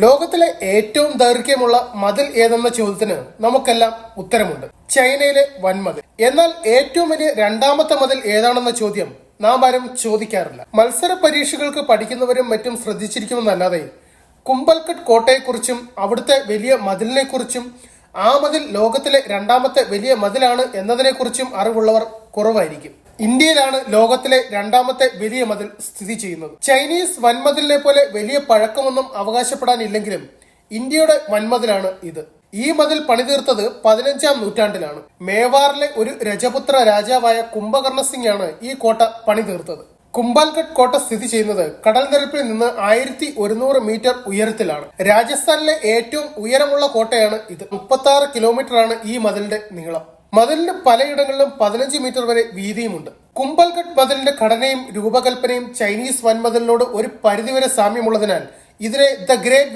ലോകത്തിലെ ഏറ്റവും ദൈർഘ്യമുള്ള മതിൽ ഏതെന്ന ചോദ്യത്തിന് നമുക്കെല്ലാം ഉത്തരമുണ്ട്. ചൈനയിലെ വൻമതിൽ. എന്നാൽ ഏറ്റവും വലിയ രണ്ടാമത്തെ മതിൽ ഏതാണെന്ന ചോദ്യം നാം ആരും ചോദിക്കാറില്ല. മത്സര പരീക്ഷകൾക്ക് പഠിക്കുന്നവരും മറ്റും ശ്രദ്ധിച്ചിരിക്കുമെന്നല്ലാതെ കുംഭൽഗഡ് കോട്ടയെക്കുറിച്ചും അവിടുത്തെ വലിയ മതിലിനെക്കുറിച്ചും ആ മതിൽ ലോകത്തിലെ രണ്ടാമത്തെ വലിയ മതിലാണ് എന്നതിനെക്കുറിച്ചും അറിവുള്ളവർ കുറവായിരിക്കും. ഇന്ത്യയിലാണ് ലോകത്തിലെ രണ്ടാമത്തെ വലിയ മതിൽ സ്ഥിതി ചെയ്യുന്നത്. ചൈനീസ് വൻമതിലിനെ പോലെ വലിയ പഴക്കമൊന്നും അവകാശപ്പെടാനില്ലെങ്കിലും ഇന്ത്യയുടെ വൻമതിലാണ് ഇത്. ഈ മതിൽ പണിതീർത്തത് 15-ാം നൂറ്റാണ്ടിലാണ്. മേവാറിലെ ഒരു രജപുത്ര രാജാവായ കുംഭകർണ സിംഗ് ആണ് ഈ കോട്ട പണിതീർത്തത്. കുംഭൽഗഡ് കോട്ട സ്ഥിതി ചെയ്യുന്നത് കടൽ നിരപ്പിൽ നിന്ന് 1100 മീറ്റർ ഉയരത്തിലാണ്. രാജസ്ഥാനിലെ ഏറ്റവും ഉയരമുള്ള കോട്ടയാണ് ഇത്. 36 കിലോമീറ്റർ ആണ് ഈ മതിലിന്റെ നീളം. മതിലിന് പലയിടങ്ങളിലും 15 മീറ്റർ വരെ വീതിയുമുണ്ട്. കുംഭൽഗഡ് മതിലിന്റെ ഘടനയും രൂപകൽപ്പനയും ചൈനീസ് വൻമതിലിനോട് ഒരു പരിധിവരെ സാമ്യമുള്ളതിനാൽ ഇതിനെ ദ ഗ്രേറ്റ്